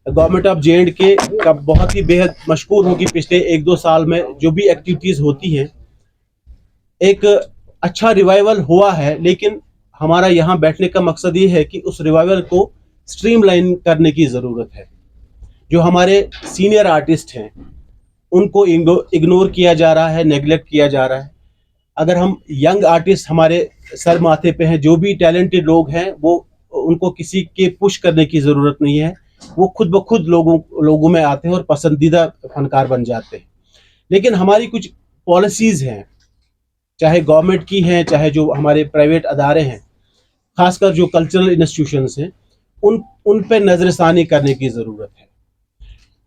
Government of J&K का बहुत ही बेहद मशहूर होगी पिछले 1-2 साल में जो भी एक्टिविटीज़ होती हैं। एक अच्छा रिवाइवल हुआ है, लेकिन हमारा यहाँ बैठने का मकसद ये है कि उस रिवाइवल को स्ट्रीमलाइन करने की ज़रूरत है। जो हमारे सीनियर आर्टिस्ट हैं, उनको इग्नोर किया जा रहा है, नेग्लेक्ट किया जा रहा है। अगर हम यंग आर्टिस्ट हमारे सर माथे पे हैं, जो भी टैलेंटेड लोग हैं, वो उनको किसी के पुश करने की ज़रूरत नहीं है। वो खुद ब खुद लोगों में आते हैं और पसंदीदा फनकार बन जाते हैं। लेकिन हमारी कुछ पॉलिसीज़ हैं, चाहे गवर्नमेंट की हैं, चाहे जो हमारे प्राइवेट अदारे हैं, खासकर जो कल्चरल इंस्टीट्यूशंस हैं, उन पे नज़रसानी करने की ज़रूरत है।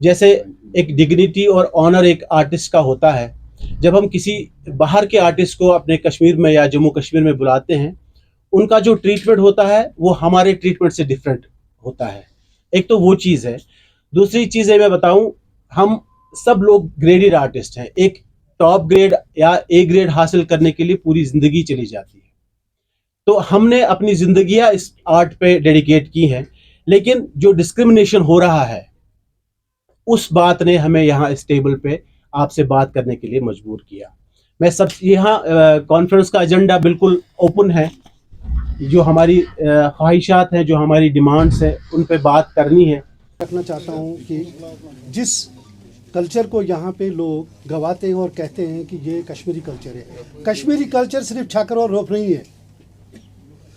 जैसे एक डिग्निटी और ऑनर एक आर्टिस्ट का होता है। जब हम किसी बाहर के आर्टिस्ट को अपने कश्मीर में या जम्मू कश्मीर में बुलाते हैं, उनका जो ट्रीटमेंट होता है वो हमारे ट्रीटमेंट से डिफरेंट होता है। एक तो वो चीज़ है। दूसरी चीज़ है, मैं बताऊं, हम सब लोग ग्रेडेड आर्टिस्ट हैं। एक टॉप ग्रेड या ए ग्रेड हासिल करने के लिए पूरी ज़िंदगी चली जाती है। तो हमने अपनी ज़िंदगियां इस आर्ट पे डेडिकेट की हैं, लेकिन जो डिस्क्रिमिनेशन हो रहा है उस बात ने हमें यहाँ इस टेबल पे आपसे बात करने के लिए मजबूर किया। मैं सब यहाँ कॉन्फ्रेंस का एजेंडा बिल्कुल ओपन है। जो हमारी ख्वाहिशात हैं, जो हमारी डिमांड्स हैं, उन पे बात करनी है। रखना चाहता हूँ कि जिस कल्चर को यहाँ पे लोग गवाते हैं और कहते हैं कि ये कश्मीरी कल्चर है, कश्मीरी कल्चर सिर्फ छाकर और रोफ नहीं है।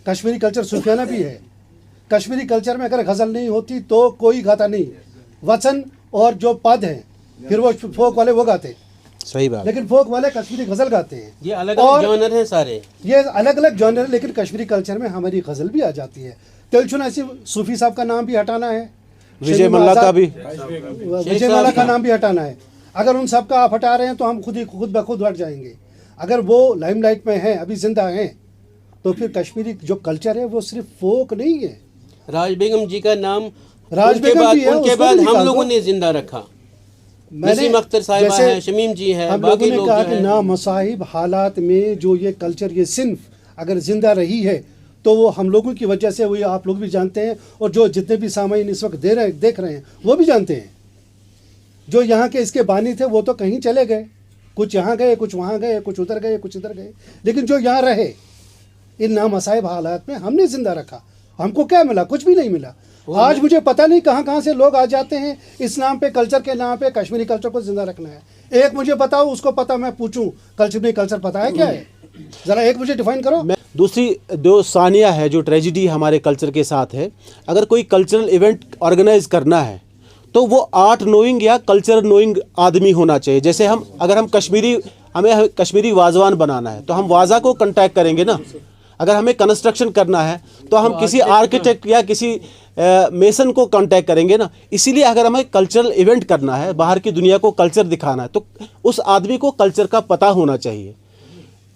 कश्मीरी कल्चर सूफियाना भी है। कश्मीरी कल्चर में अगर गज़ल नहीं होती तो कोई गाता नहीं। वचन और जो पद हैं, फिर वो फोक वाले वो गाते, सही बात। लेकिन फोक वाले कश्मीरी गज़ल गाते हैं। ये अलग अलग जॉनर हैं सारे, ये अलग अलग जॉनर है, लेकिन कश्मीरी कल्चर में हमारी गज़ल भी आ जाती है। तिलचुन ऐसी सूफी साहब का नाम भी हटाना है, विजय मल्ला का भी, विजय मल्ला का नाम भी हटाना है। अगर उन सब का आप हटा रहे हैं तो हम खुद ब खुद हट जाएंगे। अगर वो लाइमलाइट में हैं, अभी जिंदा हैं, तो फिर कश्मीरी जो कल्चर है वो सिर्फ फोक नहीं है। राज बेगम जी का नाम राज बेगम भी है, उनके उसको बाद भी हम निकाल लोगों दो। ने जिंदा रखा। मैंने नसीम अख्तर साहिबा जैसे है, शमीम जी है, हम लोगों बाकी ने लोग कहा जो कि हैं। ना मसाहिब हालात में जो ये कल्चर, ये सिन्फ अगर जिंदा रही है तो वो हम लोगों की वजह से, वो आप लोग भी जानते हैं और जो जितने भी सामाइन इस वक्त देख रहे हैं वो भी जानते हैं। जो यहाँ के इसके बानी थे वो तो कहीं चले गए, कुछ यहाँ गए, कुछ वहाँ गए, कुछ उधर गए, कुछ इधर गए, लेकिन जो यहाँ रहे इन नामसाहिब हालात में हमने जिंदा रखा। हमको क्या मिला? कुछ भी नहीं मिला। आज मुझे पता नहीं कहाँ कहाँ से लोग आ जाते हैं इस नाम पे, कल्चर के नाम पे कश्मीरी कल्चर को जिंदा रखना है। एक मुझे बताओ, उसको पता, मैं पूछूं कश्मीरी कल्चर पता है क्या है? जरा एक मुझे डिफाइन करो। दूसरी जो सानिया है, जो ट्रेजिडी हमारे कल्चर के साथ है, अगर कोई कल्चरल इवेंट ऑर्गेनाइज करना है तो वो आर्ट नोइंग या कल्चर नोइंग आदमी होना चाहिए। जैसे हमें कश्मीरी वाजवान बनाना है तो हम वाजा को कांटेक्ट करेंगे ना। अगर हमें कंस्ट्रक्शन करना है तो हम किसी आर्किटेक्ट या किसी मेसन को कांटेक्ट करेंगे ना। इसीलिए अगर हमें कल्चरल इवेंट करना है, बाहर की दुनिया को कल्चर दिखाना है, तो उस आदमी को कल्चर का पता होना चाहिए।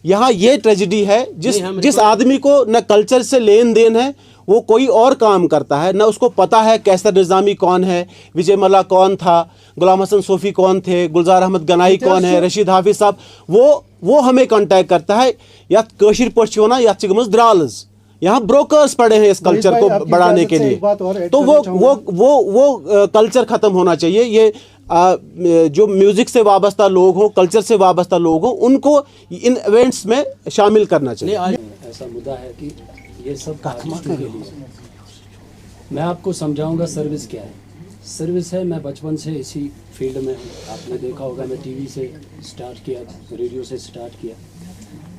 यहाँ ये ट्रेजिडी है, जिस आदमी को न कल्चर से लेन देन है, वो कोई और काम करता है, न उसको पता है कैसर निज़ामी कौन है, विजय मल्ला कौन था, गुलाम हसन सूफ़ी कौन थे, गुलजार अहमद गनाई कौन है, रशीद हाफिज साहब, वो हमें कांटेक्ट करता है। या कशीर पश्च वना या चिगमज द्रालज, यहाँ ब्रोकर्स पड़े हैं इस कल्चर को बढ़ाने के लिए। तो वो कल्चर ख़त्म होना चाहिए। ये जो म्यूज़िक से वाबस्ता लोग हों, कल्चर से वाबस्ता लोग हों, उनको इन इवेंट्स में शामिल करना चाहिए। ऐसा मुद्दा है कि ये सब आर्टिस्टों के लिए मैं आपको समझाऊंगा सर्विस क्या है। सर्विस है, मैं बचपन से इसी फील्ड में हूँ। आपने देखा होगा मैं टीवी से स्टार्ट किया, रेडियो से स्टार्ट किया,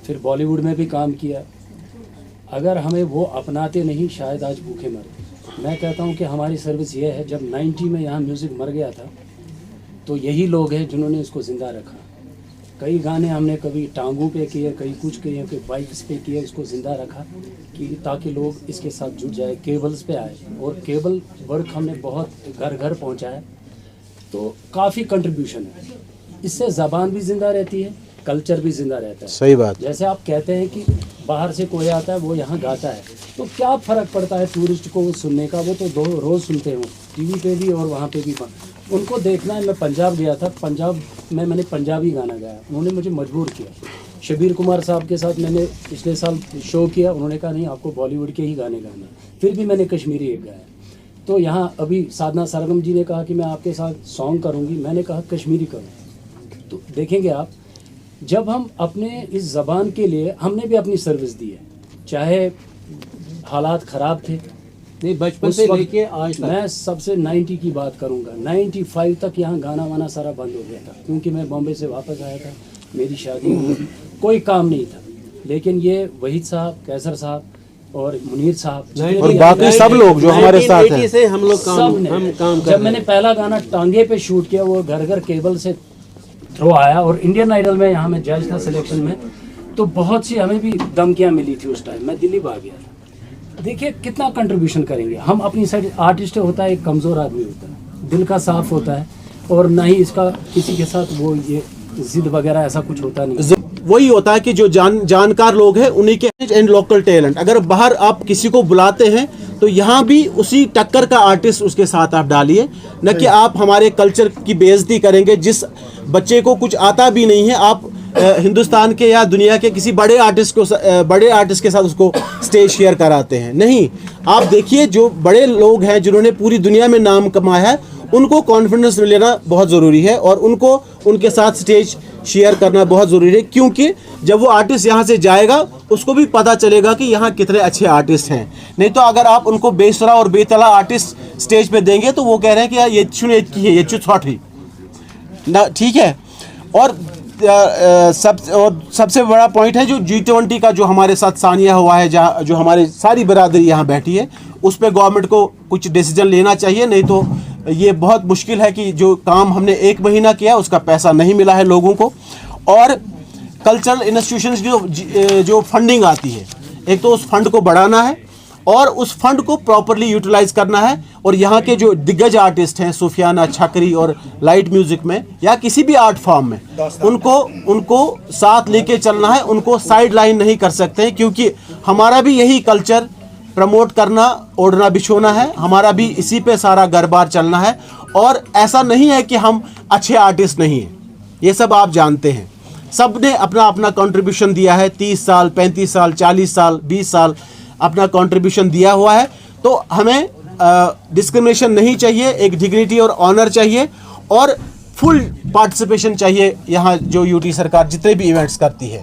फिर बॉलीवुड में भी काम किया। अगर हमें वो अपनाते नहीं, शायद आज भूखे मरते। मैं कहता हूँ कि हमारी सर्विस ये है, जब 90 में यहाँ म्यूज़िक मर गया था तो यही लोग हैं जिन्होंने इसको ज़िंदा रखा। कई गाने हमने कभी टांगों पे किए, कई कुछ किए, कई बाइक्स पे किए, इसको ज़िंदा रखा कि ताकि लोग इसके साथ जुड़ जाए। केबल्स पे आए और केबल वर्क हमने बहुत घर घर पहुँचाया, तो काफ़ी कंट्रीब्यूशन है। इससे ज़बान भी ज़िंदा रहती है, कल्चर भी ज़िंदा रहता है। सही बात। जैसे आप कहते हैं कि बाहर से कोई आता है वो यहाँ गाता है, तो क्या फ़र्क पड़ता है टूरिस्ट को सुनने का? वो तो रोज़ सुनते हो, टीवी पे भी और वहाँ पे भी। उनको देखना है। मैं पंजाब गया था, पंजाब में मैंने पंजाबी गाना गाया, उन्होंने मुझे मजबूर किया। शबीर कुमार साहब के साथ मैंने पिछले साल शो किया, उन्होंने कहा नहीं आपको बॉलीवुड के ही गाने गाने, फिर भी मैंने कश्मीरी एक गाया। तो यहाँ अभी साधना सरगम जी ने कहा कि मैं आपके साथ सॉन्ग करूँगी, मैंने कहा कश्मीरी करूँ। तो देखेंगे आप, जब हम अपने इस ज़बान के लिए हमने भी अपनी सर्विस दी है, चाहे हालात ख़राब थे, नहीं बचपन उस से वक्त लेके आज तक। मैं सबसे 90 की बात करूंगा, 95 तक यहाँ गाना वाना सारा बंद हो गया था, क्योंकि मैं बॉम्बे से वापस आया था, मेरी शादी हुई, कोई काम नहीं था। लेकिन ये वहीद साहब, कैसर साहब और मुनीर साहब जितने और भी बाकी सब लोग जो हमारे साथ हैं, 1980 से हम लोग सब ने, हम काम कर जब मैंने पहला गाना टांगे पे शूट किया, वो घर घर केबल से थ्रो आया, और इंडियन आइडल में यहाँ मैं जज था सिलेक्शन में, तो बहुत सी हमें भी धमकियाँ मिली थी उस टाइम। मैं दिल्ली भाग गया था। देखिए कितना कंट्रीब्यूशन करेंगे हम अपनी साइड। आर्टिस्ट होता है एक कमज़ोर आदमी होता है, दिल का साफ होता है, और ना ही इसका किसी के साथ वो ये जिद वगैरह ऐसा कुछ होता नहीं। वही होता है कि जो जानकार लोग हैं उन्हीं के एंड लोकल टैलेंट, अगर बाहर आप किसी को बुलाते हैं तो यहाँ भी उसी टक्कर का आर्टिस्ट उसके साथ आप डालिए, न कि आप हमारे कल्चर की बेइज्जती करेंगे। जिस बच्चे को कुछ आता भी नहीं है, आप हिंदुस्तान के या दुनिया के किसी बड़े आर्टिस्ट के साथ उसको स्टेज शेयर कराते हैं। नहीं, आप देखिए जो बड़े लोग हैं जिन्होंने पूरी दुनिया में नाम कमाया है, उनको कॉन्फिडेंस लेना बहुत ज़रूरी है और उनको उनके साथ स्टेज शेयर करना बहुत ज़रूरी है, क्योंकि जब वो आर्टिस्ट यहाँ से जाएगा उसको भी पता चलेगा कि यहाँ कितने अच्छे आर्टिस्ट हैं। नहीं तो अगर आप उनको बेसुरा और बेतला आर्टिस्ट स्टेज पे देंगे तो वो कह रहे हैं कि यार ये चुने की है, ये चुथौटी ना, ठीक है। और सबसे बड़ा पॉइंट है जो G20 का जो हमारे साथ सानिया हुआ है, जो हमारी सारी बरादरी यहाँ बैठी है, उस पर गवर्नमेंट को कुछ डिसीजन लेना चाहिए। नहीं तो ये बहुत मुश्किल है कि जो काम हमने 1 महीना किया उसका पैसा नहीं मिला है लोगों को। और कल्चरल इंस्टीट्यूशंस की जो फंडिंग आती है, एक तो उस फंड को बढ़ाना है और उस फंड को प्रॉपरली यूटिलाइज करना है। और यहाँ के जो दिग्गज आर्टिस्ट हैं, सूफियाना, छकरी और लाइट म्यूजिक में या किसी भी आर्ट फॉर्म में, उनको साथ लेके चलना है, उनको साइड लाइन नहीं कर सकते हैं, क्योंकि हमारा भी यही कल्चर प्रमोट करना, ओढ़ना बिछोना है, हमारा भी इसी पे सारा घर-बार चलना है। और ऐसा नहीं है कि हम अच्छे आर्टिस्ट नहीं हैं, ये सब आप जानते हैं। सब ने अपना अपना कंट्रीब्यूशन दिया है, 30 साल, 35 साल, 40 साल, 20 साल अपना कंट्रीब्यूशन दिया हुआ है। तो हमें डिस्क्रिमिनेशन नहीं चाहिए, एक डिग्निटी और ऑनर चाहिए और फुल पार्टिसिपेशन चाहिए यहाँ जो यूटी सरकार जितने भी इवेंट्स करती है।